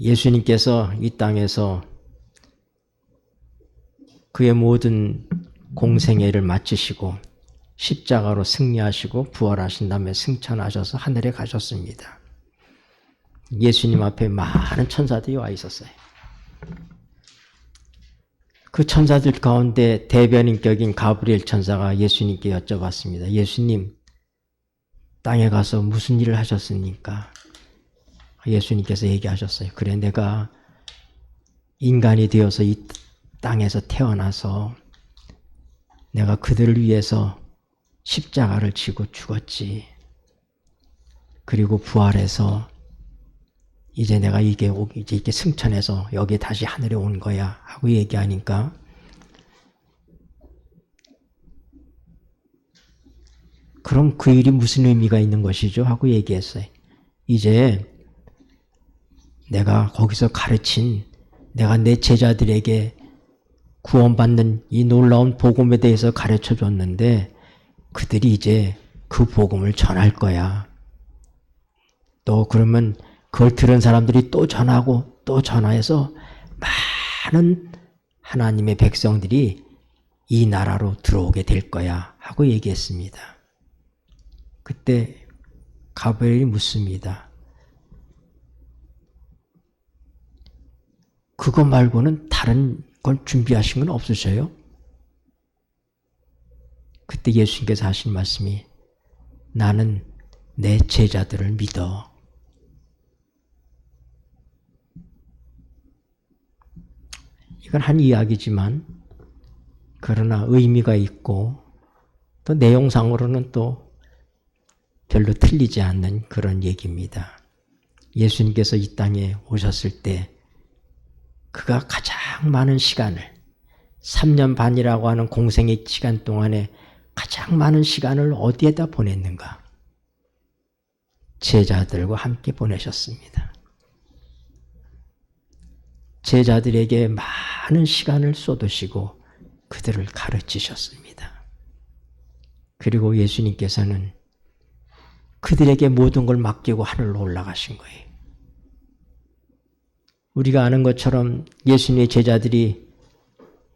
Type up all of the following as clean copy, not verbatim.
예수님께서 이 땅에서 그의 모든 공생애를 마치시고 십자가로 승리하시고 부활하신 다음에 승천하셔서 하늘에 가셨습니다. 예수님 앞에 많은 천사들이 와 있었어요. 그 천사들 가운데 대변인격인 가브리엘 천사가 예수님께 여쭤봤습니다. 예수님, 땅에 가서 무슨 일을 하셨습니까? 예수님께서 얘기하셨어요. 그래, 내가 인간이 되어서 이 땅에서 태어나서 내가 그들을 위해서 십자가를 지고 죽었지. 그리고 부활해서 이제 내가 이제 이렇게 승천해서 여기 다시 하늘에 온 거야 하고 얘기하니까 그럼 그 일이 무슨 의미가 있는 것이죠? 하고 얘기했어요. 이제 내가 거기서 가르친 내가 내 제자들에게 구원받는 이 놀라운 복음에 대해서 가르쳐 줬는데 그들이 이제 그 복음을 전할 거야. 또 그러면 그걸 들은 사람들이 또 전하고 또 전화해서 많은 하나님의 백성들이 이 나라로 들어오게 될 거야 하고 얘기했습니다. 그때 가브리엘이 묻습니다. 그거 말고는 다른 걸 준비하신 건 없으셔요? 그때 예수님께서 하신 말씀이 나는 내 제자들을 믿어. 이건 한 이야기지만 그러나 의미가 있고 또 내용상으로는 또 별로 틀리지 않는 그런 얘기입니다. 예수님께서 이 땅에 오셨을 때 그가 가장 많은 시간을 3년 반이라고 하는 공생의 시간 동안에 가장 많은 시간을 어디에다 보냈는가? 제자들과 함께 보내셨습니다. 제자들에게 많은 시간을 쏟으시고 그들을 가르치셨습니다. 그리고 예수님께서는 그들에게 모든 걸 맡기고 하늘로 올라가신 거예요. 우리가 아는 것처럼 예수님의 제자들이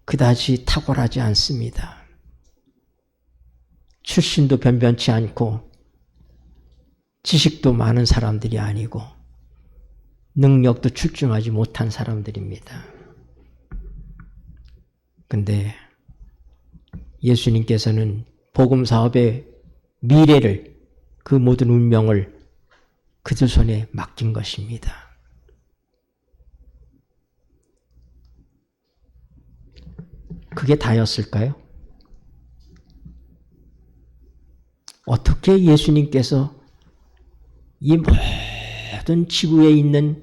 그다지 탁월하지 않습니다. 출신도 변변치 않고 지식도 많은 사람들이 아니고 능력도 출중하지 못한 사람들입니다. 근데 예수님께서는 복음 사업의 미래를 그 모든 운명을 그들 손에 맡긴 것입니다. 그게 다였을까요? 어떻게 예수님께서 이 모든 지구에 있는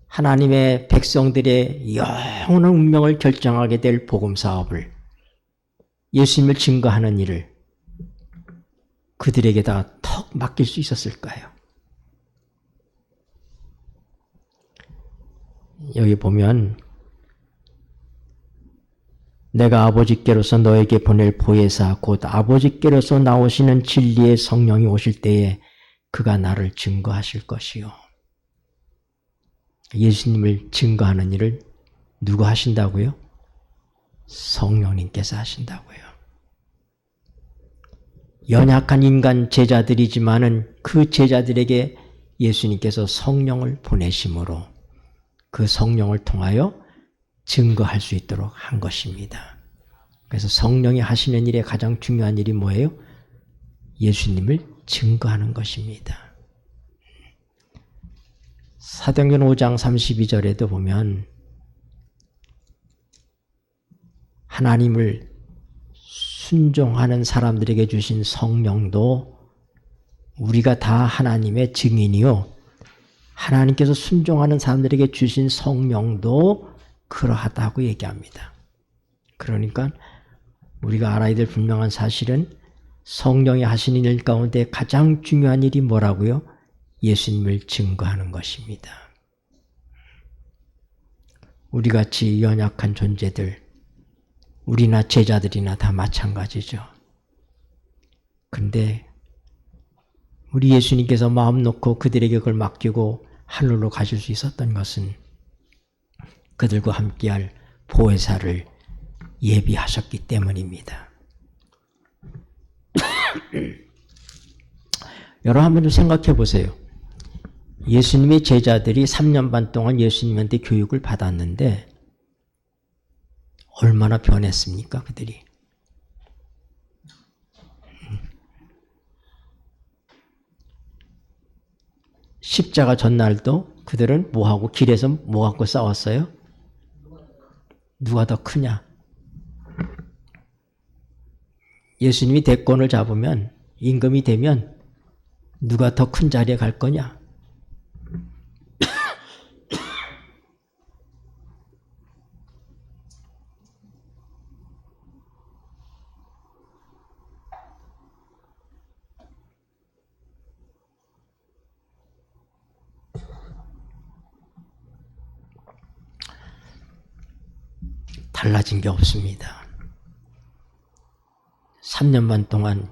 하나님의 백성들의 영원한 운명을 결정하게 될 복음 사업을 예수님을 증거하는 일을 그들에게다 턱 맡길 수 있었을까요? 여기 보면 내가 아버지께로서 너에게 보낼 보혜사 곧 아버지께로서 나오시는 진리의 성령이 오실 때에 그가 나를 증거하실 것이요. 예수님을 증거하는 일을 누가 하신다고요? 성령님께서 하신다고요. 연약한 인간 제자들이지만은 그 제자들에게 예수님께서 성령을 보내심으로 그 성령을 통하여 증거할 수 있도록 한 것입니다. 그래서 성령이 하시는 일의 가장 중요한 일이 뭐예요? 예수님을 증거하는 것입니다. 사도행전 5장 32절에도 보면 하나님을 순종하는 사람들에게 주신 성령도 우리가 다 하나님의 증인이요. 하나님께서 순종하는 사람들에게 주신 성령도 그러하다고 얘기합니다. 그러니까 우리가 알아야 될 분명한 사실은 성령이 하시는 일 가운데 가장 중요한 일이 뭐라고요? 예수님을 증거하는 것입니다. 우리같이 연약한 존재들, 우리나 제자들이나 다 마찬가지죠. 그런데 우리 예수님께서 마음 놓고 그들에게 그걸 맡기고 하늘로 가실 수 있었던 것은 그들과 함께할 보혜사를 예비하셨기 때문입니다. 여러분 한번 좀 생각해 보세요. 예수님의 제자들이 3년 반 동안 예수님한테 교육을 받았는데 얼마나 변했습니까, 그들이? 십자가 전날도 그들은 뭐하고 길에서 뭐 갖고 싸웠어요? 누가 더 크냐? 예수님이 대권을 잡으면, 임금이 되면 누가 더 큰 자리에 갈 거냐? 달라진 게 없습니다. 3년 반 동안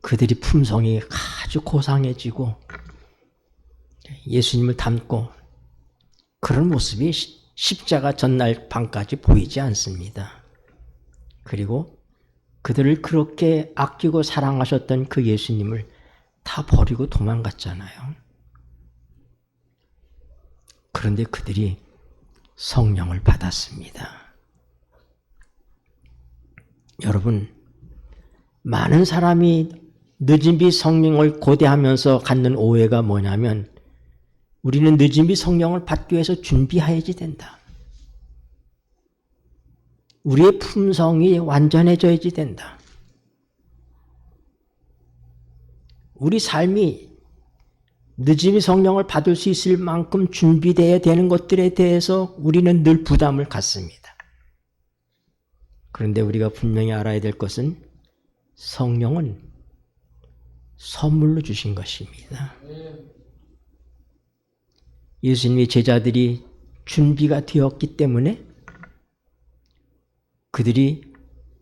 그들이 품성이 아주 고상해지고 예수님을 닮고 그런 모습이 십자가 전날 밤까지 보이지 않습니다. 그리고 그들을 그렇게 아끼고 사랑하셨던 그 예수님을 다 버리고 도망갔잖아요. 그런데 그들이 성령을 받았습니다. 여러분, 많은 사람이 늦은비 성령을 고대하면서 갖는 오해가 뭐냐면 우리는 늦은비 성령을 받기 위해서 준비해야지 된다. 우리의 품성이 완전해져야지 된다. 우리 삶이 늦은비 성령을 받을 수 있을 만큼 준비되어야 되는 것들에 대해서 우리는 늘 부담을 갖습니다. 그런데 우리가 분명히 알아야 될 것은 성령은 선물로 주신 것입니다. 예수님의 제자들이 준비가 되었기 때문에 그들이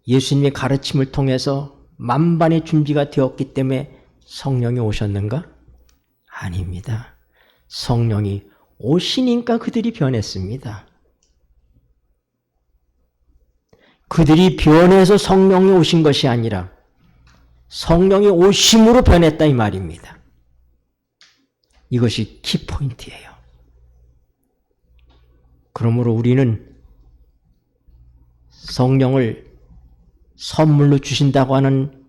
예수님의 가르침을 통해서 만반의 준비가 되었기 때문에 성령이 오셨는가? 아닙니다. 성령이 오시니까 그들이 변했습니다. 그들이 변해서 성령이 오신 것이 아니라 성령이 오심으로 변했다 이 말입니다. 이것이 키포인트예요. 그러므로 우리는 성령을 선물로 주신다고 하는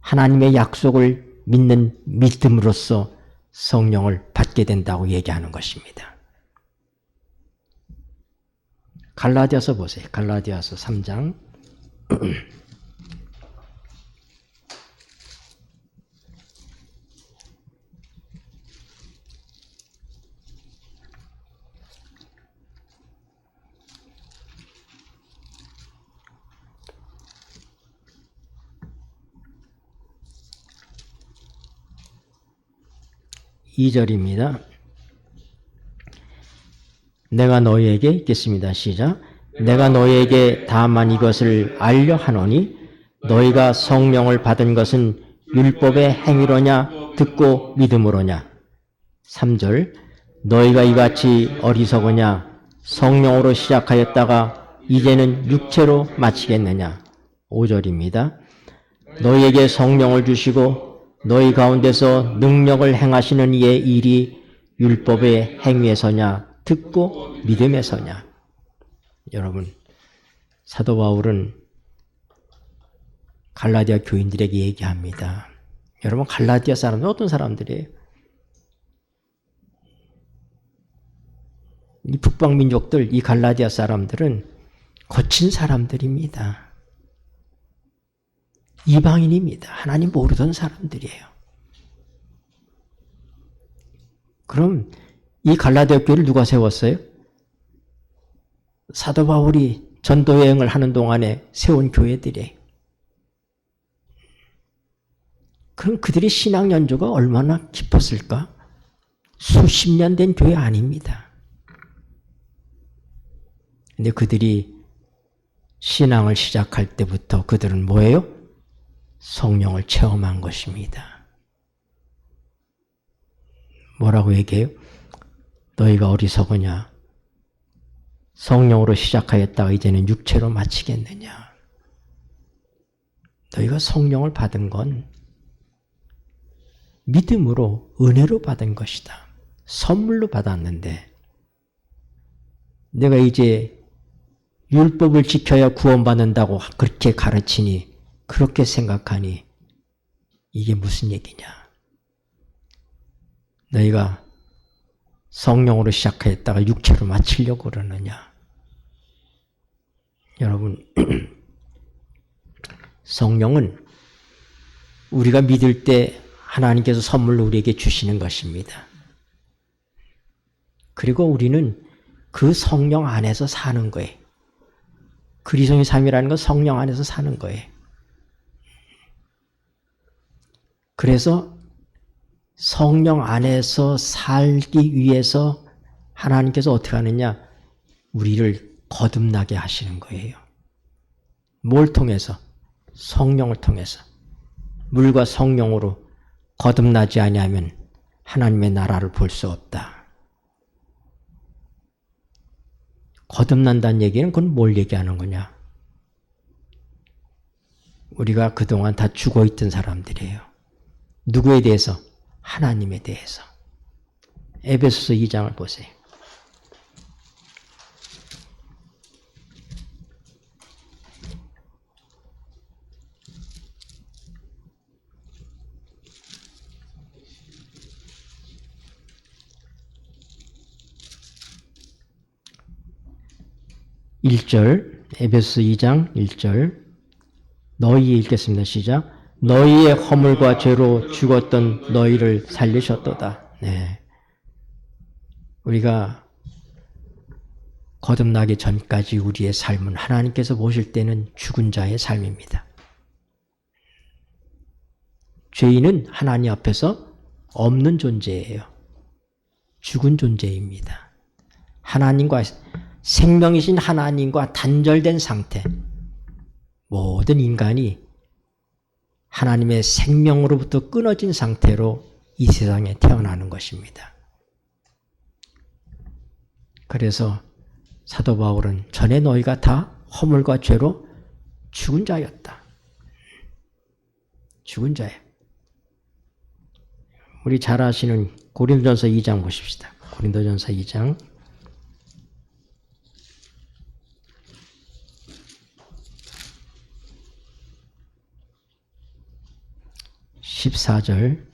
하나님의 약속을 믿는 믿음으로써 성령을 받게 된다고 얘기하는 것입니다. 갈라디아서 보세요. 갈라디아서 3장 2절입니다. 내가 너희에게 읽겠습니다. 시작. 내가 너희에게 다만 이것을 알려 하노니 너희가 성령을 받은 것은 율법의 행위로냐 듣고 믿음으로냐. 3절. 너희가 이같이 어리석으냐 성령으로 시작하였다가 이제는 육체로 마치겠느냐. 5절입니다. 너희에게 성령을 주시고 너희 가운데서 능력을 행하시는 이의 일이 율법의 행위에서냐 듣고 믿음에서냐. 여러분, 사도 바울은 갈라디아 교인들에게 얘기합니다. 여러분, 갈라디아 사람은 어떤 사람들이에요? 이 북방 민족들, 이 갈라디아 사람들은 거친 사람들입니다. 이방인입니다. 하나님 모르던 사람들이에요. 그럼 이 갈라디아 교회를 누가 세웠어요? 사도 바울이 전도 여행을 하는 동안에 세운 교회들이에요. 그럼 그들의 신앙 연조가 얼마나 깊었을까? 수십 년 된 교회 아닙니다. 근데 그들이 신앙을 시작할 때부터 그들은 뭐예요? 성령을 체험한 것입니다. 뭐라고 얘기해요? 너희가 어리석으냐? 성령으로 시작하였다가 이제는 육체로 마치겠느냐? 너희가 성령을 받은 건 믿음으로 은혜로 받은 것이다. 선물로 받았는데 내가 이제 율법을 지켜야 구원받는다고 그렇게 가르치니 그렇게 생각하니 이게 무슨 얘기냐? 너희가 성령으로 시작했다가 육체로 마치려고 그러느냐? 여러분 성령은 우리가 믿을 때 하나님께서 선물로 우리에게 주시는 것입니다. 그리고 우리는 그 성령 안에서 사는 거예요. 그리스도의 삶이라는 건 성령 안에서 사는 거예요. 그래서 성령 안에서 살기 위해서 하나님께서 어떻게 하느냐? 우리를 거듭나게 하시는 거예요. 뭘 통해서? 성령을 통해서. 물과 성령으로 거듭나지 아니하면 하나님의 나라를 볼 수 없다. 거듭난다는 얘기는 그건 뭘 얘기하는 거냐? 우리가 그동안 다 죽어있던 사람들이에요. 누구에 대해서? 하나님에 대해서. 에베소서 2장을 보세요. 에베소서 2장 1절 너희 읽겠습니다. 시작. 너희의 허물과 죄로 죽었던 너희를 살리셨도다. 네. 우리가 거듭나기 전까지 우리의 삶은 하나님께서 보실 때는 죽은 자의 삶입니다. 죄인은 하나님 앞에서 없는 존재예요. 죽은 존재입니다. 하나님과 생명이신 하나님과 단절된 상태. 모든 인간이 하나님의 생명으로부터 끊어진 상태로 이 세상에 태어나는 것입니다. 그래서 사도 바울은 전에 너희가 다 허물과 죄로 죽은 자였다. 죽은 자예요. 우리 잘 아시는 고린도전서 2장 보십시다. 고린도전서 2장 14절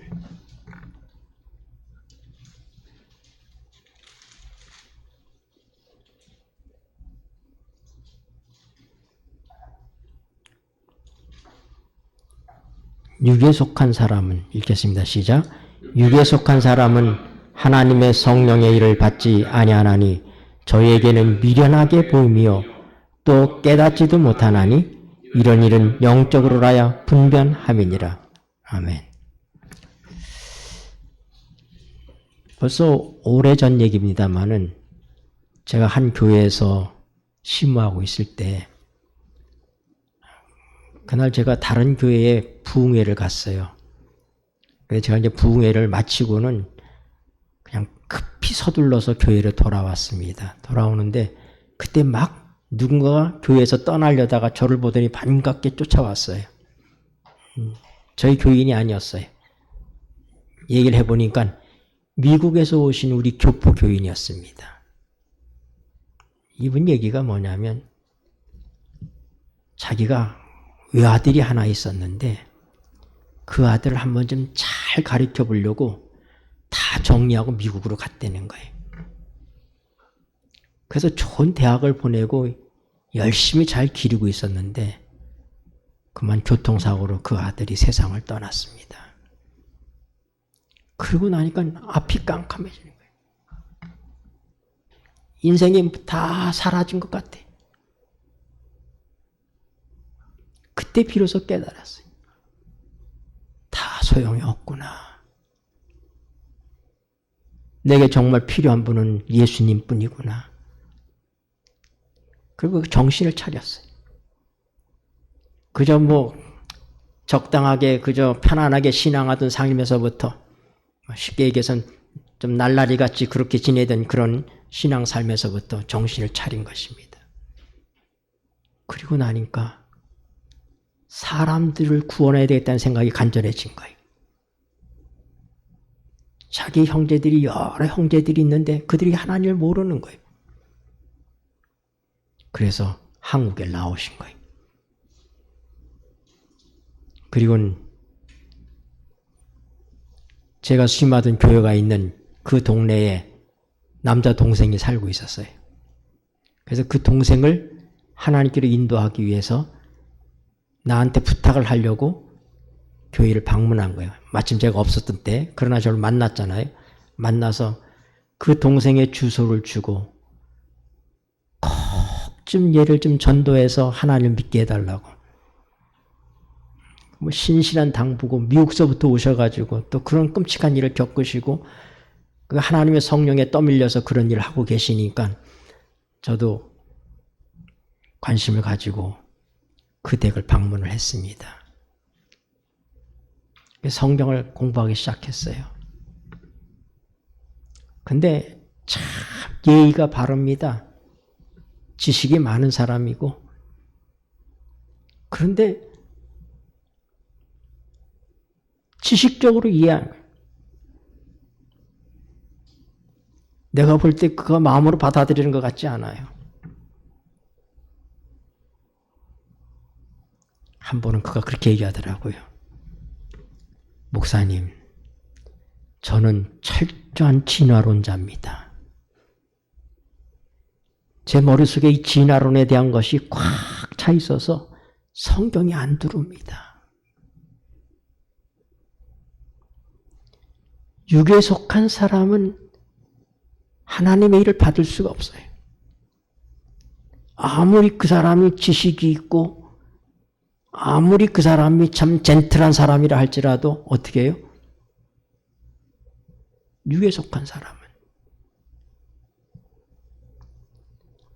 육에 속한 사람은 읽겠습니다. 시작. 육에 속한 사람은 하나님의 성령의 일을 받지 아니하나니 저희에게는 미련하게 보이며 또 깨닫지도 못하나니 이런 일은 영적으로라야 분변함이니라. 아멘. 벌써 오래전 얘기입니다마는 제가 한 교회에서 심무하고 있을 때 그날 제가 다른 교회에 부흥회를 갔어요. 그래서 제가 이제 부흥회를 마치고는 그냥 급히 서둘러서 교회로 돌아왔습니다. 돌아오는데 그때 막 누군가가 교회에서 떠나려다가 저를 보더니 반갑게 쫓아왔어요. 저희 교인이 아니었어요. 얘기를 해보니까 미국에서 오신 우리 교포 교인이었습니다. 이분 얘기가 뭐냐면 자기가 외아들이 하나 있었는데 그 아들을 한번 좀 잘 가르쳐 보려고 다 정리하고 미국으로 갔다는 거예요. 그래서 좋은 대학을 보내고 열심히 잘 기르고 있었는데 그만 교통사고로 그 아들이 세상을 떠났습니다. 그러고 나니까 앞이 깜깜해지는 거예요. 인생이 다 사라진 것 같아. 그때 비로소 깨달았어요. 다 소용이 없구나. 내게 정말 필요한 분은 예수님 뿐이구나. 그리고 정신을 차렸어요. 그저 적당하게 그저 편안하게 신앙하던 삶에서부터 쉽게 얘기해서 좀 날라리 같이 그렇게 지내던 그런 신앙 삶에서부터 정신을 차린 것입니다. 그리고 나니까 사람들을 구원해야 되겠다는 생각이 간절해진 거예요. 자기 형제들이 여러 형제들이 있는데 그들이 하나님을 모르는 거예요. 그래서 한국에 나오신 거예요. 그리고는 제가 수임하던 교회가 있는 그 동네에 남자 동생이 살고 있었어요. 그래서 그 동생을 하나님께로 인도하기 위해서 나한테 부탁을 하려고 교회를 방문한 거예요. 마침 제가 없었던 때. 그러나 저를 만났잖아요. 만나서 그 동생의 주소를 주고 꼭 좀 얘를 좀 전도해서 하나님을 믿게 해달라고. 뭐 신실한 당부고 미국서부터 오셔가지고 또 그런 끔찍한 일을 겪으시고 그 하나님의 성령에 떠밀려서 그런 일을 하고 계시니까 저도 관심을 가지고 그 댁을 방문을 했습니다. 성경을 공부하기 시작했어요. 근데 참 예의가 바릅니다. 지식이 많은 사람이고 그런데 지식적으로 이해하는 거예요. 내가 볼 때 그거 마음으로 받아들이는 것 같지 않아요. 한 번은 그가 그렇게 얘기하더라고요. 목사님, 저는 철저한 진화론자입니다. 제 머릿속에 이 진화론에 대한 것이 꽉 차 있어서 성경이 안 들어옵니다. 육에 속한 사람은 하나님의 일을 받을 수가 없어요. 아무리 그 사람이 지식이 있고 아무리 그 사람이 참 젠틀한 사람이라 할지라도 어떻게 해요? 육에 속한 사람은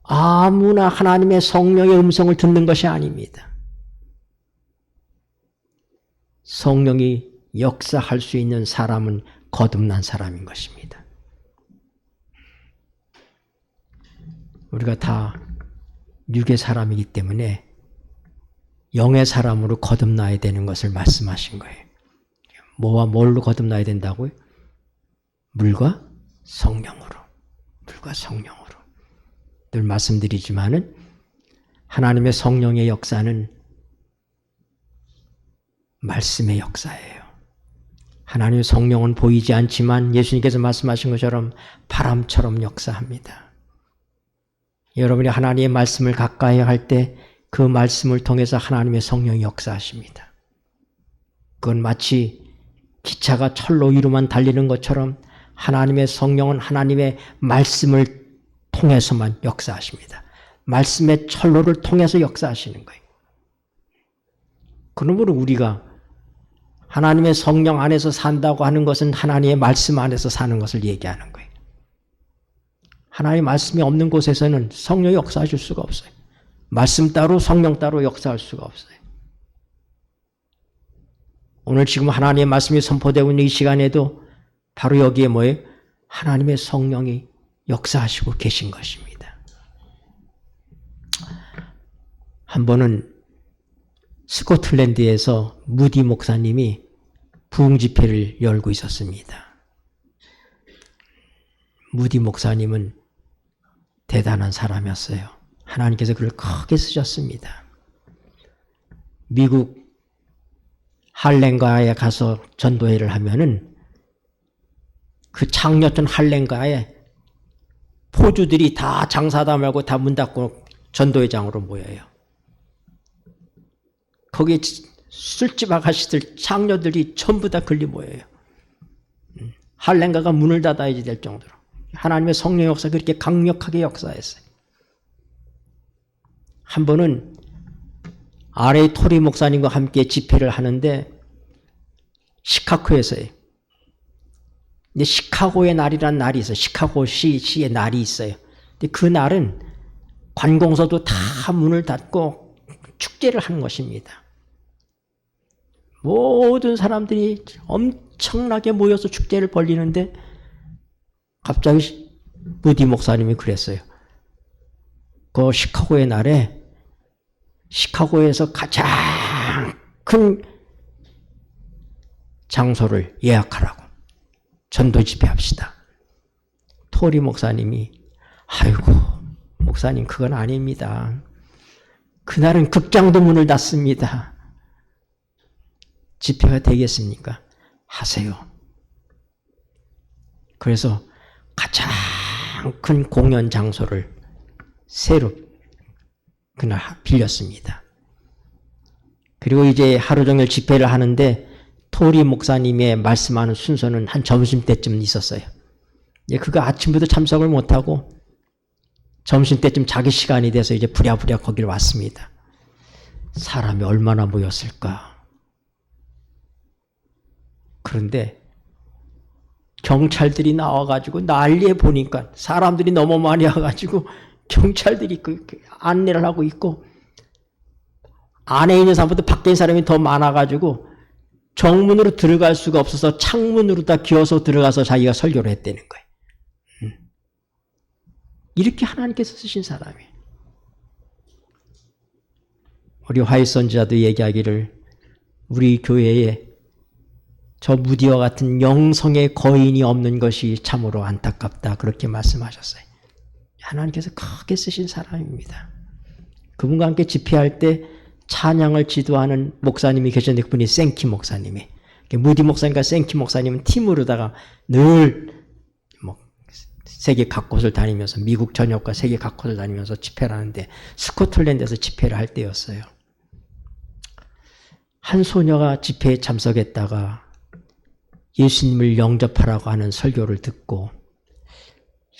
아무나 하나님의 성령의 음성을 듣는 것이 아닙니다. 성령이 역사할 수 있는 사람은 거듭난 사람인 것입니다. 우리가 다 육의 사람이기 때문에 영의 사람으로 거듭나야 되는 것을 말씀하신 거예요. 뭐와 뭘로 거듭나야 된다고요? 물과 성령으로. 물과 성령으로. 늘 말씀드리지만은 하나님의 성령의 역사는 말씀의 역사예요. 하나님의 성령은 보이지 않지만 예수님께서 말씀하신 것처럼 바람처럼 역사합니다. 여러분이 하나님의 말씀을 가까이 할 때 그 말씀을 통해서 하나님의 성령이 역사하십니다. 그건 마치 기차가 철로 위로만 달리는 것처럼 하나님의 성령은 하나님의 말씀을 통해서만 역사하십니다. 말씀의 철로를 통해서 역사하시는 거예요. 그러므로 우리가 하나님의 성령 안에서 산다고 하는 것은 하나님의 말씀 안에서 사는 것을 얘기하는 거예요. 하나님의 말씀이 없는 곳에서는 성령이 역사하실 수가 없어요. 말씀 따로 성령 따로 역사할 수가 없어요. 오늘 지금 하나님의 말씀이 선포되고 있는 이 시간에도 바로 여기에 뭐예요? 하나님의 성령이 역사하시고 계신 것입니다. 한 번은 스코틀랜드에서 무디 목사님이 부흥 집회를 열고 있었습니다. 무디 목사님은 대단한 사람이었어요. 하나님께서 그를 크게 쓰셨습니다. 미국 할렘가에 가서 전도회를 하면은 그 창녀촌 할렘가에 포주들이 다 장사다 말고 다 문 닫고 전도회장으로 모여요. 거기 술집 아가씨들, 창녀들이 전부 다 걸리 모여요. 할렘가가 문을 닫아야지 될 정도로. 하나님의 성령 역사가 그렇게 강력하게 역사했어요. 한 번은 R.A. 토리 목사님과 함께 집회를 하는데 시카고에서요. 근데 시카고의 날이란 날이 있어요. 시카고 시의 날이 있어요. 근데 그 날은 관공서도 다 문을 닫고 축제를 하는 것입니다. 모든 사람들이 엄청나게 모여서 축제를 벌리는데 갑자기 무디 목사님이 그랬어요. 그 시카고의 날에 시카고에서 가장 큰 장소를 예약하라고. 전도 집회합시다. 토리 목사님이 아이고 목사님 그건 아닙니다. 그날은 극장도 문을 닫습니다. 집회가 되겠습니까? 하세요. 그래서 가장 큰 공연 장소를 새로 그날 빌렸습니다. 그리고 이제 하루 종일 집회를 하는데 토리 목사님의 말씀하는 순서는 한 점심때쯤 있었어요. 그가 아침부터 참석을 못하고 점심때쯤 자기 시간이 돼서 이제 부랴부랴 거기를 왔습니다. 사람이 얼마나 모였을까. 그런데 경찰들이 나와가지고 난리에 보니까 사람들이 너무 많이 와가지고 경찰들이 그 안내를 하고 있고 안에 있는 사람보다 밖에 있는 사람이 더 많아가지고 정문으로 들어갈 수가 없어서 창문으로 다 기어서 들어가서 자기가 설교를 했다는 거예요. 이렇게 하나님께서 쓰신 사람이에요. 우리 화이 선지자도 얘기하기를 우리 교회에 저 무디와 같은 영성의 거인이 없는 것이 참으로 안타깝다. 그렇게 말씀하셨어요. 하나님께서 크게 쓰신 사람입니다. 그분과 함께 집회할 때 찬양을 지도하는 목사님이 계셨는데 그분이 생키 목사님이. 무디 목사님과 생키 목사님은 팀으로다가 늘 세계 각곳을 다니면서 미국 전역과 세계 각곳을 다니면서 집회를 하는데 스코틀랜드에서 집회를 할 때였어요. 한 소녀가 집회에 참석했다가 예수님을 영접하라고 하는 설교를 듣고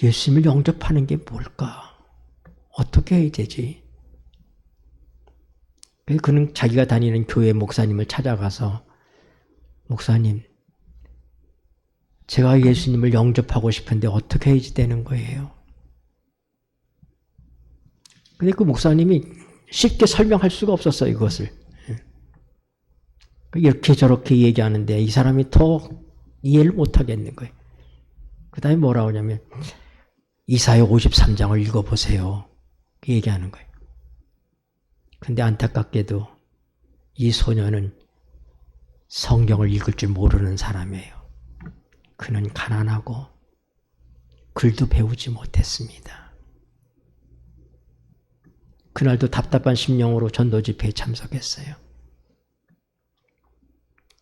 예수님을 영접하는 게 뭘까? 어떻게 해야 되지? 그는 자기가 다니는 교회 목사님을 찾아가서 목사님, 제가 예수님을 영접하고 싶은데 어떻게 해야지 되는 거예요? 근데 그 목사님이 쉽게 설명할 수가 없었어요, 이것을. 이렇게 저렇게 얘기하는데 이 사람이 더 이해를 못 하겠는 거예요. 그 다음에 뭐라고 하냐면 이사야 53장을 읽어보세요. 얘기하는 거예요. 근데 안타깝게도 이 소녀는 성경을 읽을 줄 모르는 사람이에요. 그는 가난하고 글도 배우지 못했습니다. 그날도 답답한 심령으로 전도 집회에 참석했어요.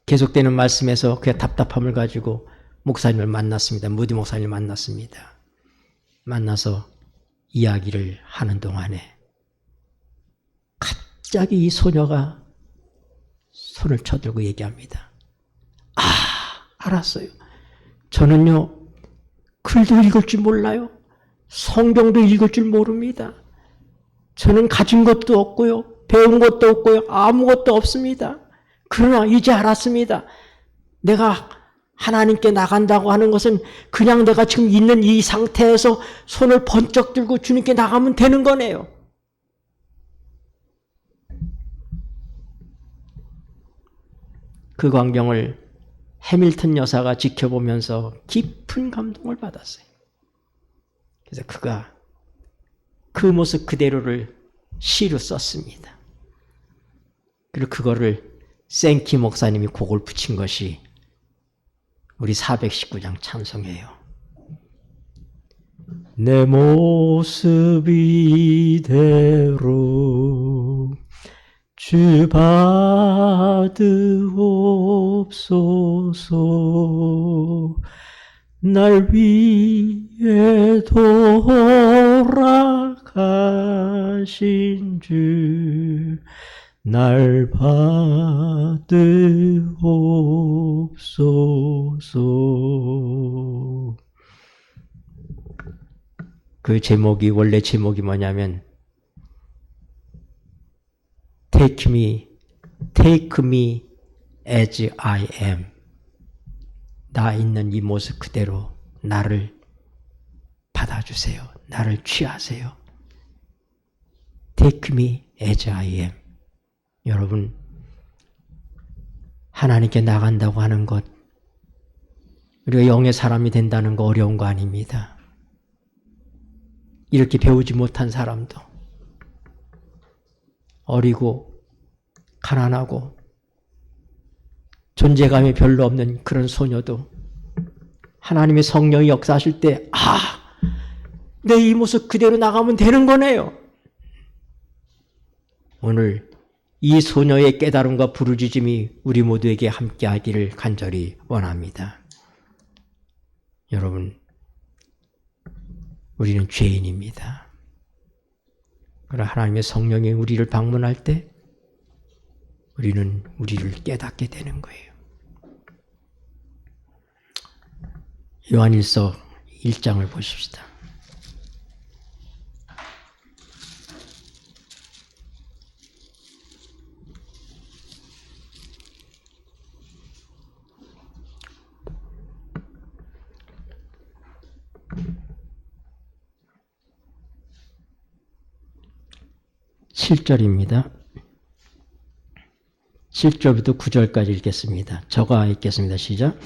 계속되는 말씀에서 그의 답답함을 가지고 목사님을 만났습니다. 무디 목사님을 만났습니다. 만나서 이야기를 하는 동안에 갑자기 이 소녀가 손을 쳐들고 얘기합니다. 아, 알았어요. 저는요, 글도 읽을 줄 몰라요. 성경도 읽을 줄 모릅니다. 저는 가진 것도 없고요. 배운 것도 없고요. 아무것도 없습니다. 그러나 이제 알았습니다. 내가 하나님께 나간다고 하는 것은 그냥 내가 지금 있는 이 상태에서 손을 번쩍 들고 주님께 나가면 되는 거네요. 그 광경을 해밀턴 여사가 지켜보면서 깊은 감동을 받았어요. 그래서 그가 그 모습 그대로를 시로 썼습니다. 그리고 그거를 생키 목사님이 곡을 붙인 것이 우리 419장 찬송이에요. 내 모습 이대로 주 받으옵소서. 날 위해 돌아가신 주 날 받으옵소서. 그 제목이 원래 제목이 뭐냐면 Take me as I am. 나 있는 이 모습 그대로 나를 받아주세요. 나를 취하세요. Take me as I am. 여러분, 하나님께 나간다고 하는 것, 우리가 영의 사람이 된다는 거 어려운 거 아닙니다. 이렇게 배우지 못한 사람도, 어리고 가난하고 존재감이 별로 없는 그런 소녀도 하나님의 성령이 역사하실 때, 내 이 모습 그대로 나가면 되는 거네요. 오늘 이 소녀의 깨달음과 부르짖음이 우리 모두에게 함께하기를 간절히 원합니다. 여러분, 우리는 죄인입니다. 그러나 하나님의 성령이 우리를 방문할 때 우리는 우리를 깨닫게 되는 거예요. 요한일서 1장을 보십시다. (7절입니다) 7절부터 9절까지 읽겠습니다. 저가 읽겠습니다. 시작.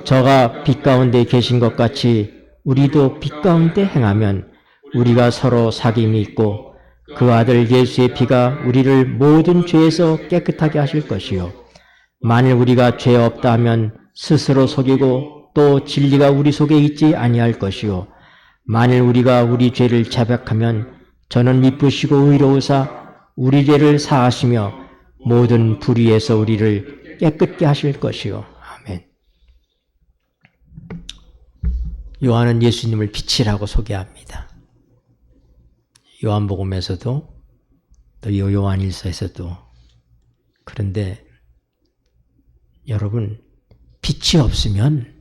저가 빛 가운데 계신 것 같이 우리도 빛 가운데 행하면 우리가 서로 사귐이 있고 그 아들 예수의 피가 우리를 모든 죄에서 깨끗하게 하실 것이요. 만일 우리가 죄 없다 하면 스스로 속이고 또 진리가 우리 속에 있지 아니할 것이요. 만일 우리가 우리 죄를 자백하면 저는 미쁘시고 의로우사 우리 죄를 사하시며 모든 불의에서 우리를 깨끗게 하실 것이요. 아멘. 요한은 예수님을 빛이라고 소개합니다. 요한복음에서도 또 요한일서에서도. 그런데 여러분, 빛이 없으면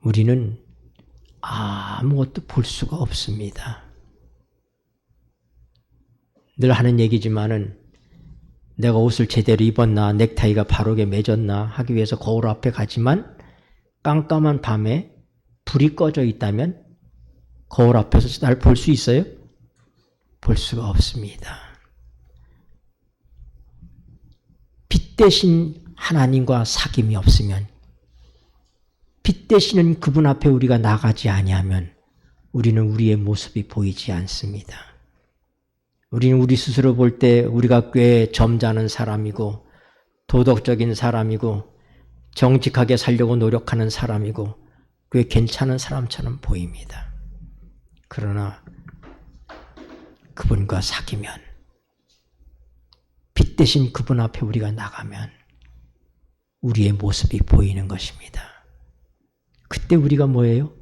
우리는 아무것도 볼 수가 없습니다. 늘 하는 얘기지만은 내가 옷을 제대로 입었나, 넥타이가 바르게 맺었나 하기 위해서 거울 앞에 가지만 깜깜한 밤에 불이 꺼져 있다면 거울 앞에서 날 볼 수 있어요? 볼 수가 없습니다. 빛 대신 하나님과 사귐이 없으면, 빛 되시는 그분 앞에 우리가 나가지 아니하면 우리는 우리의 모습이 보이지 않습니다. 우리는 우리 스스로 볼 때 우리가 꽤 점잖은 사람이고 도덕적인 사람이고 정직하게 살려고 노력하는 사람이고 꽤 괜찮은 사람처럼 보입니다. 그러나 그분과 사귀면, 빛 대신 그분 앞에 우리가 나가면 우리의 모습이 보이는 것입니다. 그때 우리가 뭐예요?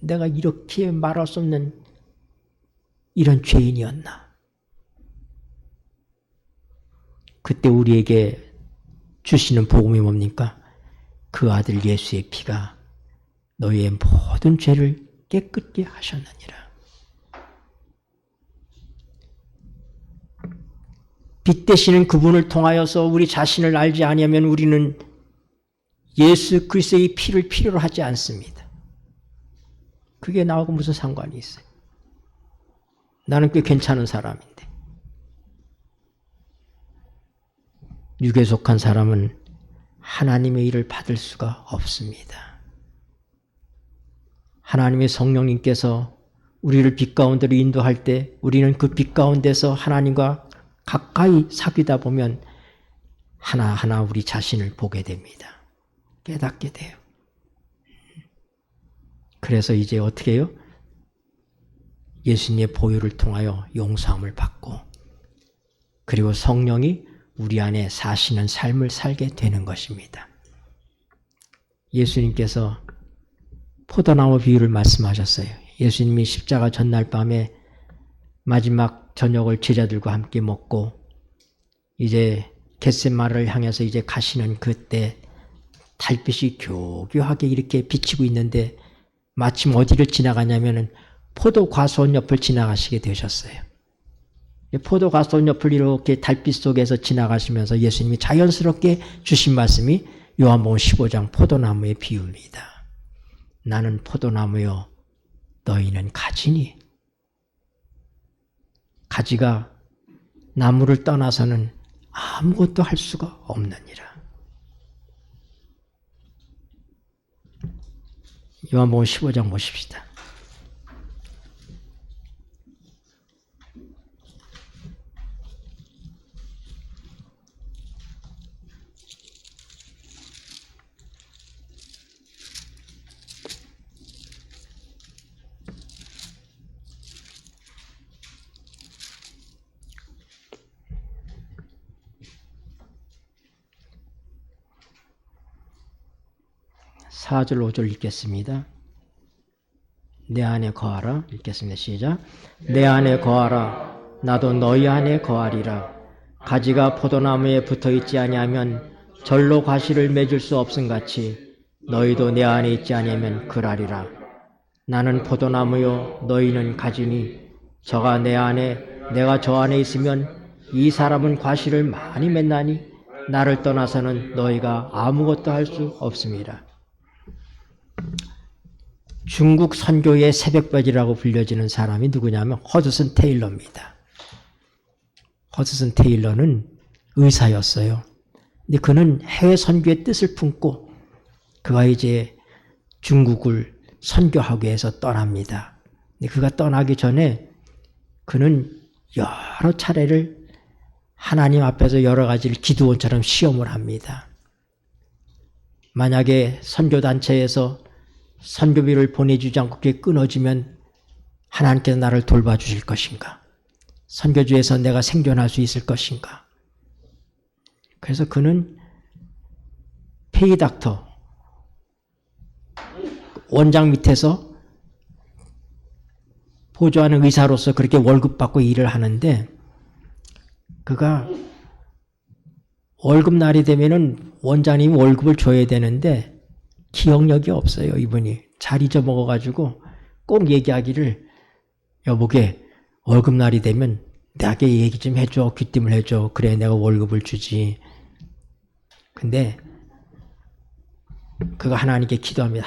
내가 이렇게 말할 수 없는 이런 죄인이었나? 그때 우리에게 주시는 복음이 뭡니까? 그 아들 예수의 피가 너희의 모든 죄를 깨끗게 하셨느니라. 빛 되시는 그분을 통하여서 우리 자신을 알지 아니하면 우리는 예수 그리스도의 피를 필요로 하지 않습니다. 그게 나하고 무슨 상관이 있어요? 나는 꽤 괜찮은 사람인데. 육에 속한 사람은 하나님의 일을 받을 수가 없습니다. 하나님의 성령님께서 우리를 빛 가운데로 인도할 때 우리는 그 빛 가운데서 하나님과 가까이 사귀다 보면 하나하나 우리 자신을 보게 됩니다. 깨닫게 돼요. 그래서 이제 어떻게 해요? 예수님의 보혈을 통하여 용서함을 받고, 그리고 성령이 우리 안에 사시는 삶을 살게 되는 것입니다. 예수님께서 포도나무 비유를 말씀하셨어요. 예수님이 십자가 전날 밤에 마지막 저녁을 제자들과 함께 먹고 이제 겟세마네를 향해서 이제 가시는 그때 달빛이 교교하게 이렇게 비치고 있는데 마침 어디를 지나가냐면은 포도 과수원 옆을 지나가시게 되셨어요. 포도 과수원 옆을 이렇게 달빛 속에서 지나가시면서 예수님이 자연스럽게 주신 말씀이 요한복음 15장 포도나무의 비유입니다. 나는 포도나무요 너희는 가지니. 가지가 나무를 떠나서는 아무것도 할 수가 없느니라. 요한복음 15장 보십시다. 사절 5절 읽겠습니다. 내 안에 거하라. 읽겠습니다. 시작. 내 안에 거하라. 나도 너희 안에 거하리라. 가지가 포도나무에 붙어있지 아니하면 절로 과실을 맺을 수 없음같이 너희도 내 안에 있지 아니하면 그라리라. 나는 포도나무요 너희는 가지니 저가 내 안에 내가 저 안에 있으면 이 사람은 과실을 많이 맺나니 나를 떠나서는 너희가 아무것도 할 수 없습니다. 중국 선교의 새벽별이라고 불려지는 사람이 누구냐면 허드슨 테일러입니다. 허드슨 테일러는 의사였어요. 근데 그는 해외 선교의 뜻을 품고 그가 이제 중국을 선교하기 위해서 떠납니다. 근데 그가 떠나기 전에 그는 여러 차례를 하나님 앞에서 여러 가지를 기도원처럼 시험을 합니다. 만약에 선교단체에서 선교비를 보내주지 않고 그게 끊어지면 하나님께서 나를 돌봐주실 것인가? 선교주에서 내가 생존할 수 있을 것인가? 그래서 그는 페이닥터 원장 밑에서 보조하는 의사로서 그렇게 월급 받고 일을 하는데 그가 월급날이 되면은 원장님이 월급을 줘야 되는데 기억력이 없어요. 이분이 잘 잊어먹어가지고 꼭 얘기하기를 여보게 월급날이 되면 나에게 얘기 좀 해줘. 귀띔을 해줘. 그래 내가 월급을 주지. 근데 그가 하나님께 기도합니다.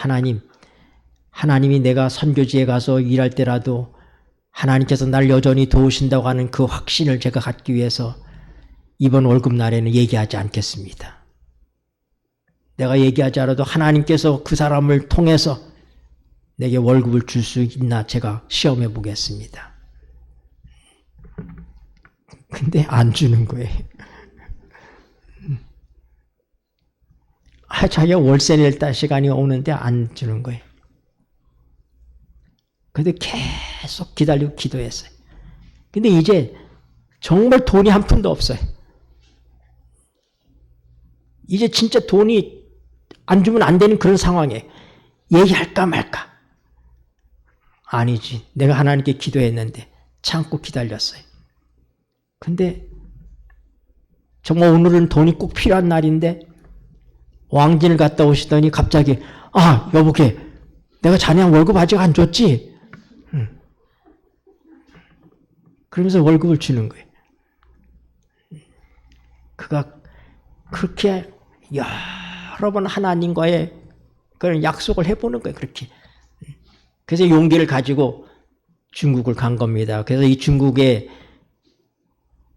하나님이 내가 선교지에 가서 일할 때라도 하나님께서 날 여전히 도우신다고 하는 그 확신을 제가 갖기 위해서 이번 월급날에는 얘기하지 않겠습니다. 내가 얘기하지 않아도 하나님께서 그 사람을 통해서 내게 월급을 줄 수 있나 제가 시험해 보겠습니다. 근데 안 주는 거예요. 자기가 월세 낼 시간이 오는데 안 주는 거예요. 근데 계속 기다리고 기도했어요. 근데 이제 정말 돈이 한 푼도 없어요. 이제 진짜 돈이 안 주면 안 되는 그런 상황에 얘기할까 말까. 아니지. 내가 하나님께 기도했는데 참고 기다렸어요. 근데 정말 오늘은 돈이 꼭 필요한 날인데 왕진을 갔다 오시더니 갑자기 여보게 내가 자네 월급 아직 안 줬지? 그러면서 월급을 주는 거예요. 그가 그렇게 여러 번 하나님과의 그런 약속을 해보는 거예요. 그렇게. 그래서 용기를 가지고 중국을 간 겁니다. 그래서 이 중국의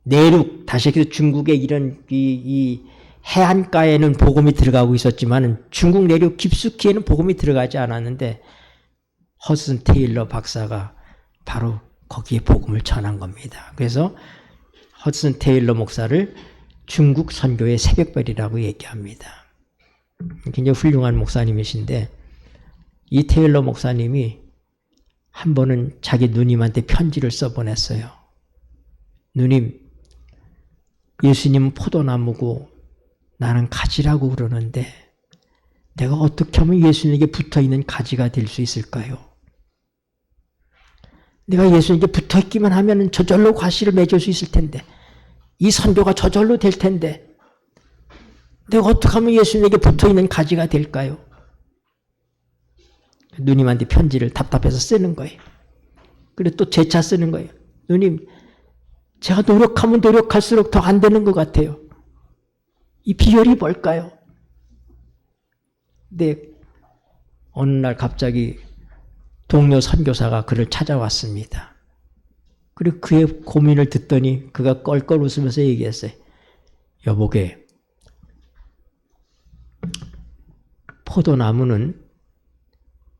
내륙, 다시 해서 중국의 이런 이 해안가에는 복음이 들어가고 있었지만 중국 내륙 깊숙이에는 복음이 들어가지 않았는데 허슨 테일러 박사가 바로 거기에 복음을 전한 겁니다. 그래서 허슨 테일러 목사를 중국 선교의 새벽별이라고 얘기합니다. 굉장히 훌륭한 목사님이신데 이 테일러 목사님이 한 번은 자기 누님한테 편지를 써보냈어요. 누님, 예수님은 포도나무고 나는 가지라고 그러는데 내가 어떻게 하면 예수님에게 붙어있는 가지가 될 수 있을까요? 내가 예수님께 붙어있기만 하면 저절로 과실을 맺을 수 있을 텐데 이 선교가 저절로 될 텐데 내가 어떻게 하면 예수님에게 붙어있는 가지가 될까요? 누님한테 편지를 답답해서 쓰는 거예요. 그리고 또 재차 쓰는 거예요. 누님, 제가 노력하면 노력할수록 더 안 되는 것 같아요. 이 비결이 뭘까요? 근데 어느 날 갑자기 동료 선교사가 그를 찾아왔습니다. 그리고 그의 고민을 듣더니 그가 껄껄 웃으면서 얘기했어요. 여보게,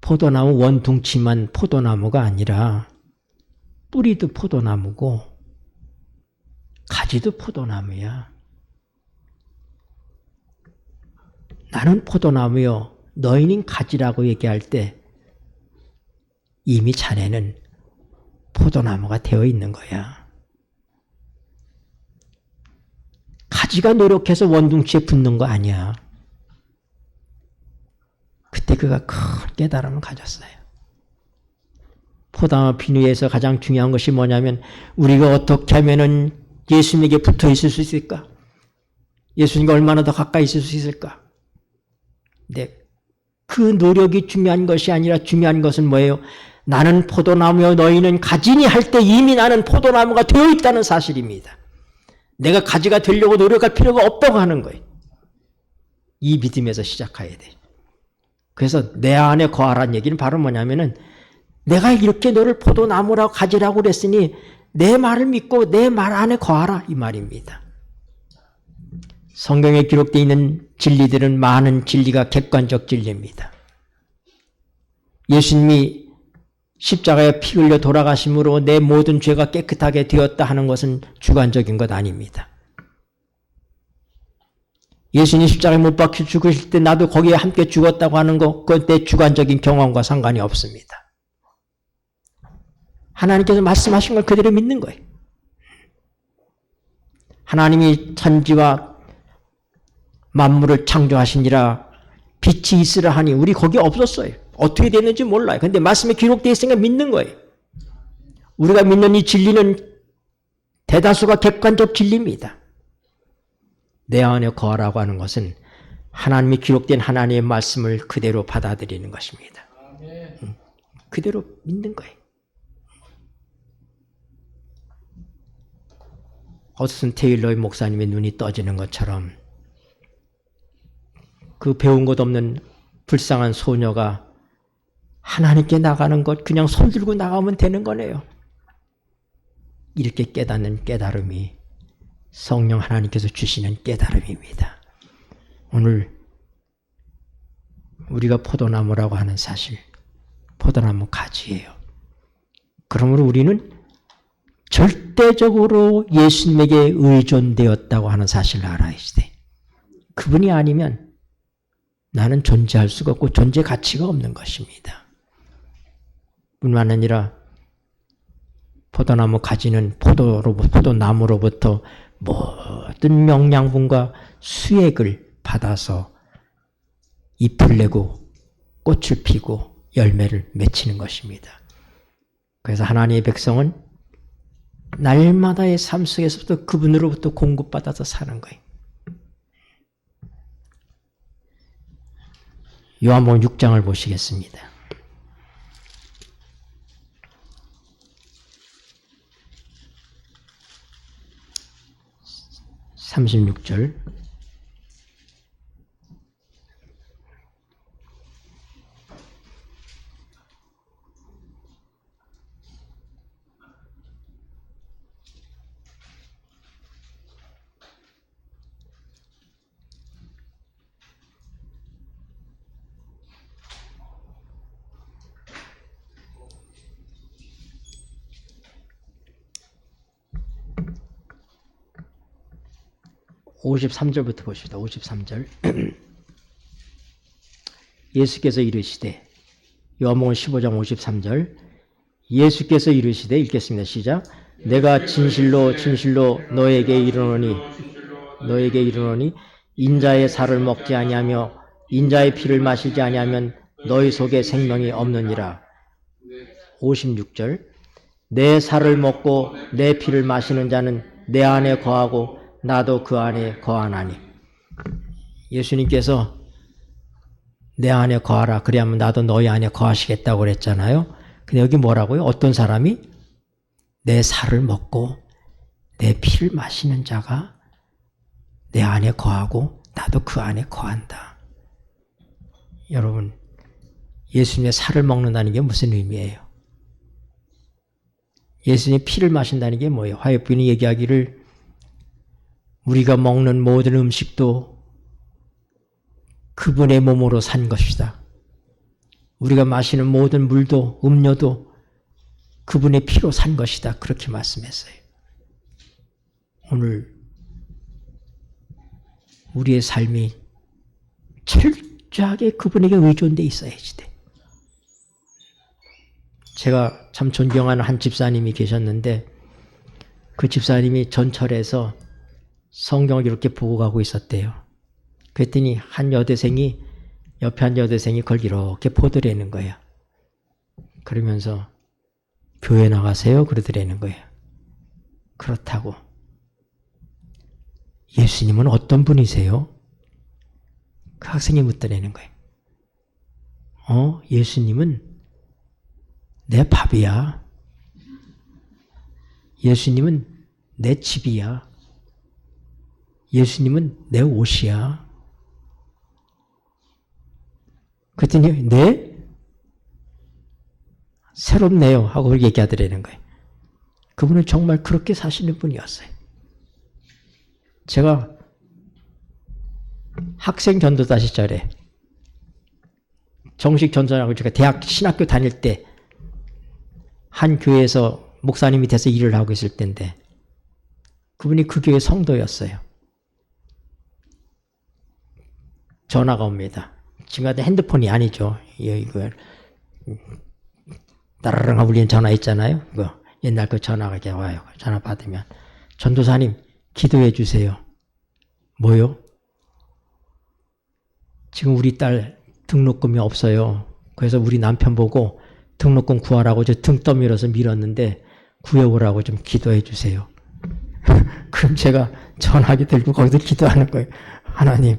포도나무 원둥치만 포도나무가 아니라 뿌리도 포도나무고 가지도 포도나무야. 나는 포도나무요, 너희는 가지라고 얘기할 때 이미 자네는 포도나무가 되어 있는 거야. 가지가 노력해서 원둥치에 붙는 거 아니야. 그때 그가 큰 깨달음을 가졌어요. 포도나무 비유에서 가장 중요한 것이 뭐냐면 우리가 어떻게 하면은 예수님에게 붙어 있을 수 있을까? 예수님과 얼마나 더 가까이 있을 수 있을까? 근데 그 노력이 중요한 것이 아니라 중요한 것은 뭐예요? 나는 포도나무요 너희는 가지니 할 때 이미 나는 포도나무가 되어 있다는 사실입니다. 내가 가지가 되려고 노력할 필요가 없다고 하는 거예요. 이 믿음에서 시작해야 돼. 그래서 내 안에 거하라는 얘기는 바로 뭐냐면은 내가 이렇게 너를 포도나무라고 가지라고 그랬으니 내 말을 믿고 내 말 안에 거하라 이 말입니다. 성경에 기록되어 있는 진리들은 많은 진리가 객관적 진리입니다. 예수님이 십자가에 피 흘려 돌아가심으로 내 모든 죄가 깨끗하게 되었다 하는 것은 주관적인 것 아닙니다. 예수님이 십자가에 못 박혀 죽으실 때 나도 거기에 함께 죽었다고 하는 것, 그건 내 주관적인 경험과 상관이 없습니다. 하나님께서 말씀하신 걸 그대로 믿는 거예요. 하나님이 천지와 만물을 창조하시니라 빛이 있으라 하니 우리 거기 없었어요. 어떻게 됐는지 몰라요. 근데 말씀에 기록되어 있으니까 믿는 거예요. 우리가 믿는 이 진리는 대다수가 객관적 진리입니다. 내 안에 거하라고 하는 것은 하나님이 기록된 하나님의 말씀을 그대로 받아들이는 것입니다. 그대로 믿는 거예요. 허드슨 테일러의 목사님의 눈이 떠지는 것처럼 그 배운 것 없는 불쌍한 소녀가 하나님께 나가는 것 그냥 손 들고 나가면 되는 거네요. 이렇게 깨닫는 깨달음이 성령 하나님께서 주시는 깨달음입니다. 오늘 우리가 포도나무라고 하는 사실, 포도나무 가지예요. 그러므로 우리는 절대적으로 예수님에게 의존되었다고 하는 사실을 알아야 돼. 그분이 아니면 나는 존재할 수가 없고 존재 가치가 없는 것입니다. 뿐만 아니라 포도나무 가지는 포도나무로부터 모든 영양분과 수액을 받아서 잎을 내고 꽃을 피고 열매를 맺히는 것입니다. 그래서 하나님의 백성은 날마다의 삶 속에서부터 그분으로부터 공급받아서 사는 거예요. 요한복음 6장을 보시겠습니다. 36절. (53절부터) 보십시다. 53절. 예수께서 이르시되, 요한복음 15장 53절. 예수께서 이르시되, 읽겠습니다. 시작. 내가 진실로 진실로 너에게 이르노니 인자의 살을 먹지 아니하며 인자의 피를 마시지 아니하면 너희 속에 생명이 없느니라. 56절. 내 살을 먹고 내 피를 마시는 자는 내 안에 거하고 나도 그 안에 거하나니. 예수님께서 내 안에 거하라. 그래야만 나도 너희 안에 거하시겠다고 그랬잖아요. 근데 여기 뭐라고요? 어떤 사람이 내 살을 먹고 내 피를 마시는 자가 내 안에 거하고 나도 그 안에 거한다. 여러분, 예수님의 살을 먹는다는 게 무슨 의미예요? 예수님의 피를 마신다는 게 뭐예요? 화요병이 얘기하기를 우리가 먹는 모든 음식도 그분의 몸으로 산 것이다. 우리가 마시는 모든 물도 음료도 그분의 피로 산 것이다. 그렇게 말씀했어요. 오늘 우리의 삶이 철저하게 그분에게 의존되어 있어야지 돼. 제가 참 존경하는 한 집사님이 계셨는데 그 집사님이 전철에서 성경을 이렇게 보고 가고 있었대요. 그랬더니 한 여대생이 옆에 한 여대생이 그걸 이렇게 보더라는 거예요. 그러면서 교회 나가세요? 그러더라는 거예요. 그렇다고. 예수님은 어떤 분이세요? 그 학생이 묻더라는 거예요. 예수님은 내 밥이야. 예수님은 내 집이야. 예수님은 내 옷이야. 그랬더니 네? 새롭네요 하고 얘기하더라는 거예요. 그분은 정말 그렇게 사시는 분이었어요. 제가 학생 전도사 시절에 정식 전도사라고 제가 대학 신학교 다닐 때 한 교회에서 목사님 밑에서 일을 하고 있을 때인데 그분이 그 교회 성도였어요. 전화가 옵니다. 지금 같은 핸드폰이 아니죠. 이거 따르릉 울리는 전화 있잖아요. 그거 옛날 그 전화가 이렇게 와요. 전화 받으면 전도사님 기도해 주세요. 뭐요? 지금 우리 딸 등록금이 없어요. 그래서 우리 남편 보고 등록금 구하라고 저 등 떠밀어서 밀었는데 구해오라고 좀 기도해 주세요. 그럼 제가 전화기 들고 거기서 기도하는 거예요. 하나님,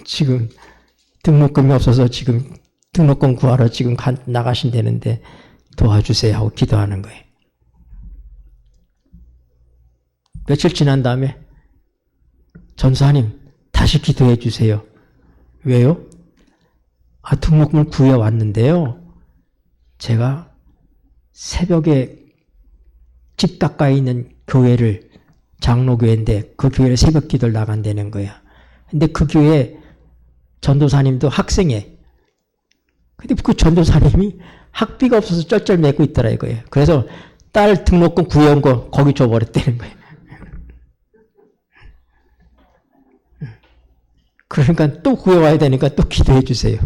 지금 등록금이 없어서 지금 등록금 구하러 지금 나가신다는데 도와주세요 하고 기도하는 거예요. 며칠 지난 다음에 전사님 다시 기도해 주세요. 왜요? 등록금을 구해왔는데요. 제가 새벽에 집 가까이 있는 교회를 장로교회인데 그 교회를 새벽 기도를 나간다는 거야. 근데 그 교회 전도사님도 학생이에요. 근데 그 전도사님이 학비가 없어서 쩔쩔매고 있더라 이거예요. 그래서 딸 등록금 구해온 거 거기 줘버렸다는 거예요. 그러니까 또 구해와야 되니까 또 기도해 주세요.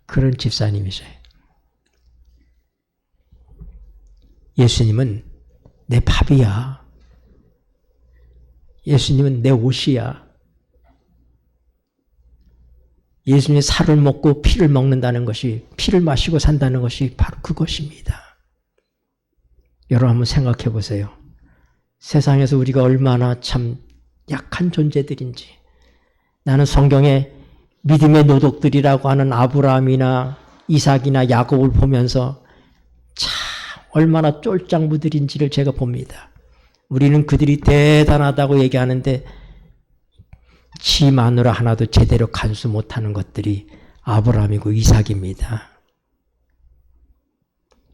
그런 집사님이세요. 예수님은 내 밥이야. 예수님은 내 옷이야. 예수님이 살을 먹고 피를 먹는다는 것이, 피를 마시고 산다는 것이 바로 그것입니다. 여러분 한번 생각해 보세요. 세상에서 우리가 얼마나 참 약한 존재들인지. 나는 성경에 믿음의 노독들이라고 하는 아브라함이나 이삭이나 야곱을 보면서 참 얼마나 쫄짱부들인지를 제가 봅니다. 우리는 그들이 대단하다고 얘기하는데 지 마누라 하나도 제대로 간수 못하는 것들이 아브라함이고 이삭입니다.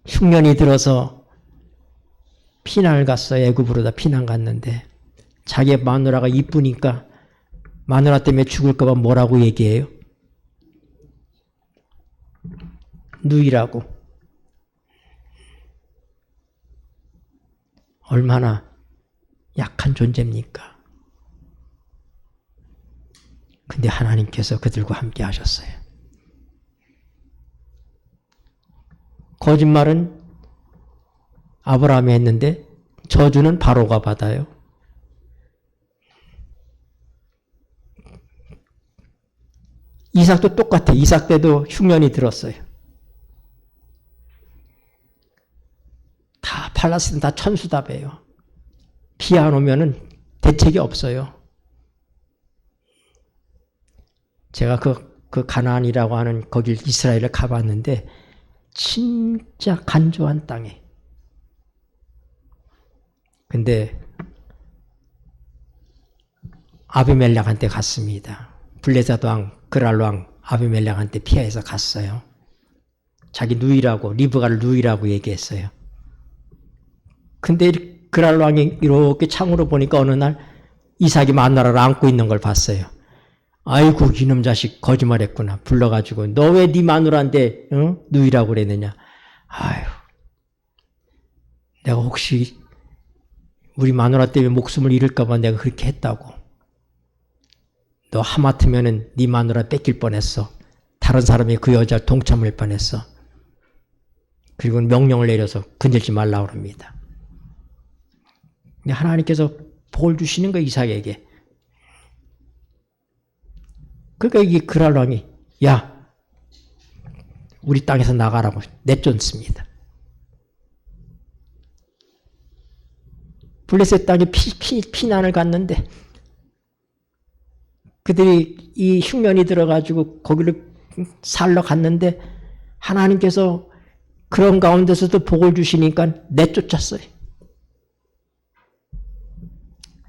흉년이 들어서 피난을 갔어요. 애굽으로 다 피난 갔는데 자기 마누라가 이쁘니까 마누라 때문에 죽을까 봐 뭐라고 얘기해요? 누이라고. 얼마나 약한 존재입니까? 근데 하나님께서 그들과 함께 하셨어요. 거짓말은 아브라함이 했는데 저주는 바로가 받아요. 이삭도 똑같아요. 이삭 때도 흉년이 들었어요. 다 팔라스틴 다 천수답이에요. 비 안 오면은 대책이 없어요. 제가 그 가나안이라고 하는 거길 이스라엘을 가봤는데 진짜 간조한 땅에. 근데 아비멜렉한테 갔습니다. 블레셋 왕 그랄 왕 아비멜렉한테 피해서 갔어요. 자기 누이라고, 리브가를 누이라고 얘기했어요. 근데 그랄 왕이 이렇게 창으로 보니까 어느 날 이삭이 마누라를 안고 있는 걸 봤어요. 아이고 이놈 자식 거짓말했구나. 불러가지고 너 왜 네 마누라한테 누이라고 그랬느냐. 아유, 내가 혹시 우리 마누라 때문에 목숨을 잃을까 봐 내가 그렇게 했다고. 너 하마터면은 네 마누라 뺏길 뻔했어. 다른 사람이 그 여자를 동참할 뻔했어. 그리고 명령을 내려서 건들지 말라고 합니다. 근데 하나님께서 복을 주시는 거예요, 이삭에게. 그러니까 이 그랄 왕이 야, 우리 땅에서 나가라고 내쫓습니다. 블레셋 땅에 피난을 갔는데 그들이 이 흉년이 들어가지고 거기를 살러 갔는데 하나님께서 그런 가운데서도 복을 주시니까 내쫓았어요.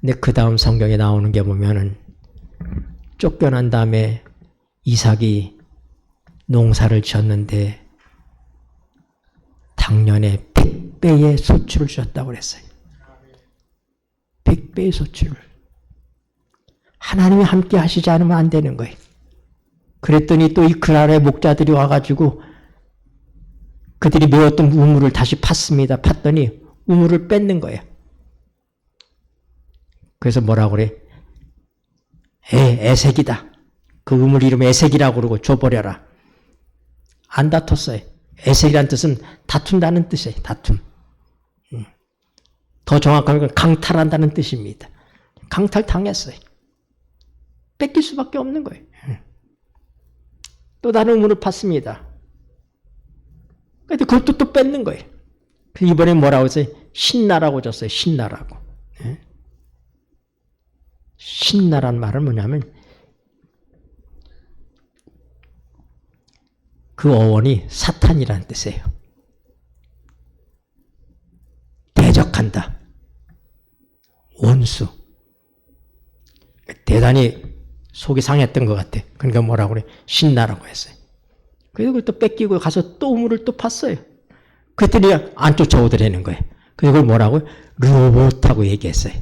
근데 그 다음 성경에 나오는 게 보면은 쫓겨난 다음에 이삭이 농사를 지었는데 당년에 100배의 소출을 주셨다고 그랬어요. 100배의 소출을. 하나님이 함께 하시지 않으면 안 되는 거예요. 그랬더니 또 이 그랄의 목자들이 와가지고 그들이 메웠던 우물을 다시 팠습니다. 팠더니 우물을 뺏는 거예요. 그래서 뭐라고 그래? 에색이다. 그 우물 이름 에색이라고 그러고 줘버려라. 안 다퉜어요. 에색이란 뜻은 다툰다는 뜻이에요. 다툼. 더 정확한 건 강탈한다는 뜻입니다. 강탈당했어요. 뺏길 수밖에 없는 거예요. 또 다른 우물을 팠습니다. 근데 그것도 또 뺏는 거예요. 이번에 뭐라고 했어요? 신나라고 줬어요. 신나라고. 신나란 말은 뭐냐면 그 어원이 사탄이라는 뜻이에요. 대적한다. 원수. 대단히 속이 상했던 것 같아. 그러니까 뭐라고 그래? 신나라고 했어요. 그리고 또 뺏기고 가서 또 우물을 또 팠어요. 그랬더니 안 쫓아오더라는 거예요. 그걸 뭐라고? 로봇하고 얘기했어요.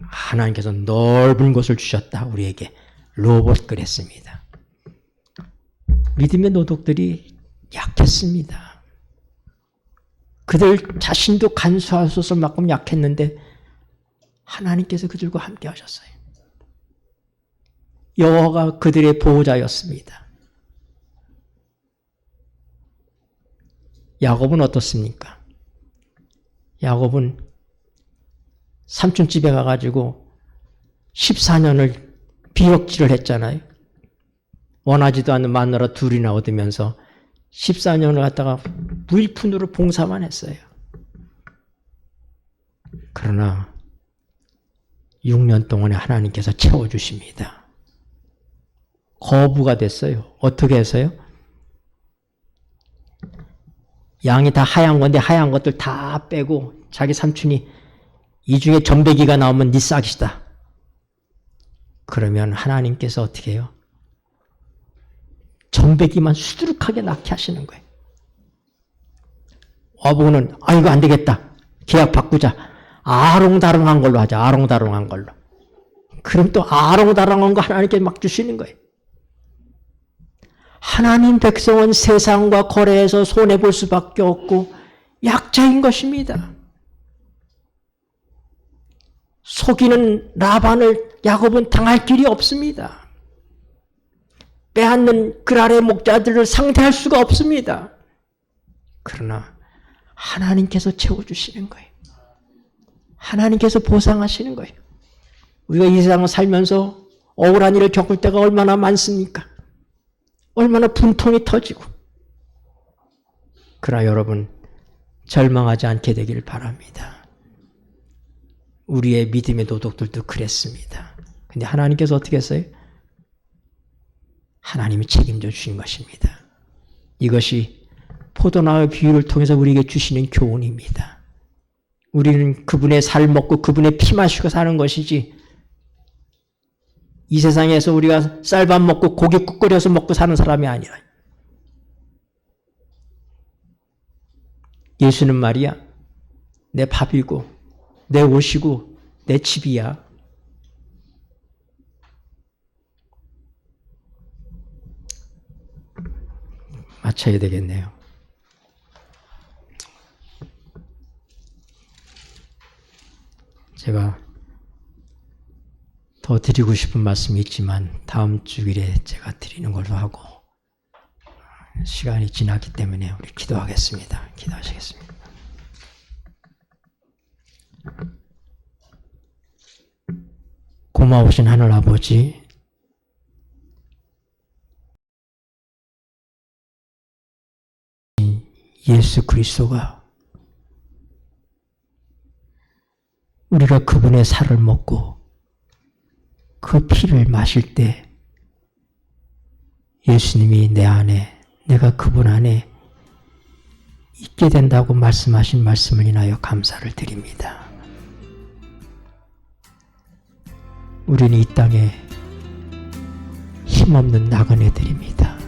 하나님께서 넓은 곳을 주셨다. 우리에게 로봇 그랬습니다. 믿음의 노독들이 약했습니다. 그들 자신도 간수하소서 만큼 약했는데 하나님께서 그들과 함께 하셨어요. 여호와가 그들의 보호자였습니다. 야곱은 어떻습니까? 야곱은 삼촌 집에 가가지고 14년을 비역질을 했잖아요. 원하지도 않는 마누라 둘이나 얻으면서 14년을 갖다가 무일푼으로 봉사만 했어요. 그러나 6년 동안에 하나님께서 채워주십니다. 거부가 됐어요. 어떻게 해서요? 양이 다 하얀 건데 하얀 것들 다 빼고 자기 삼촌이 이 중에 점배기가 나오면 네 싹이다. 그러면 하나님께서 어떻게 해요? 점배기만 수두룩하게 낳게 하시는 거예요. 와보고는 이거 안 되겠다. 계약 바꾸자. 아롱다롱한 걸로 하자. 아롱다롱한 걸로. 그럼 또 아롱다롱한 거 하나님께 막 주시는 거예요. 하나님 백성은 세상과 거래해서 손해볼 수밖에 없고 약자인 것입니다. 속이는 라반을 야곱은 당할 길이 없습니다. 빼앗는 그랄의 목자들을 상대할 수가 없습니다. 그러나 하나님께서 채워주시는 거예요. 하나님께서 보상하시는 거예요. 우리가 이 세상을 살면서 억울한 일을 겪을 때가 얼마나 많습니까? 얼마나 분통이 터지고. 그러나 여러분 절망하지 않게 되기를 바랍니다. 우리의 믿음의 도덕들도 그랬습니다. 근데 하나님께서 어떻게 했어요? 하나님이 책임져 주신 것입니다. 이것이 포도나무의 비유를 통해서 우리에게 주시는 교훈입니다. 우리는 그분의 살 먹고 그분의 피 마시고 사는 것이지 이 세상에서 우리가 쌀밥 먹고 고깃국 끓여서 먹고 사는 사람이 아니라 예수는 말이야 내 밥이고 내 옷이고 내 집이야. 쳐야 되겠네요. 제가 더 드리고 싶은 말씀이 있지만 다음 주일에 제가 드리는 걸로 하고, 시간이 지났기 때문에 우리 기도하겠습니다. 기도하시겠습니다. 고마우신 하늘 아버지, 예수 그리스도가 우리가 그분의 살을 먹고 그 피를 마실 때 예수님이 내 안에, 내가 그분 안에 있게 된다고 말씀하신 말씀을 인하여 감사를 드립니다. 우리는 이 땅에 힘없는 나그네들입니다.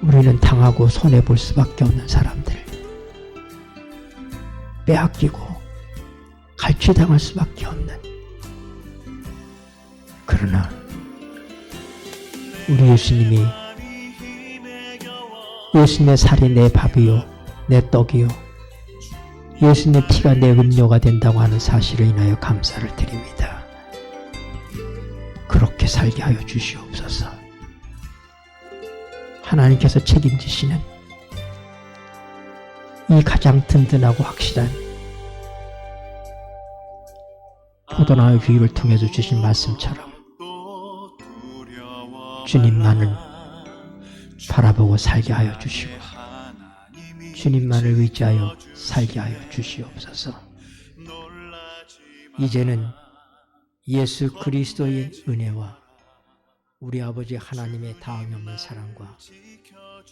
우리는 당하고 손해볼 수밖에 없는 사람들, 빼앗기고 갈취당할 수밖에 없는, 그러나 우리 예수님이, 예수님의 살이 내 밥이요 내 떡이요 예수님의 피가 내 음료가 된다고 하는 사실을 인하여 감사를 드립니다. 그렇게 살게 하여 주시옵소서. 하나님께서 책임지시는 이 가장 든든하고 확실한 포도나무 비유를 통해서 주신 말씀처럼 주님만을 바라보고 살게 하여 주시고 주님만을 의지하여 살게 하여 주시옵소서. 이제는 예수 그리스도의 은혜와 우리 아버지 하나님의 다음이 없는 사랑과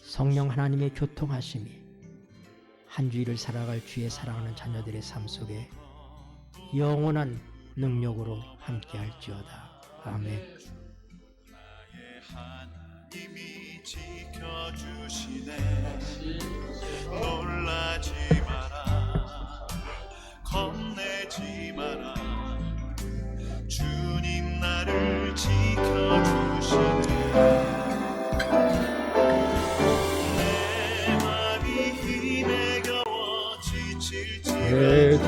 성령 하나님의 교통하심이 한 주일을 살아갈 주의 사랑하는 자녀들의 삶 속에 영원한 능력으로 함께할지어다. 아멘. 하나님이 지켜주시네. 놀라지 마라, 겁내지 마라. 주님 나를 지켜주시네. 내 맘이 힘에 겨워 지칠지라도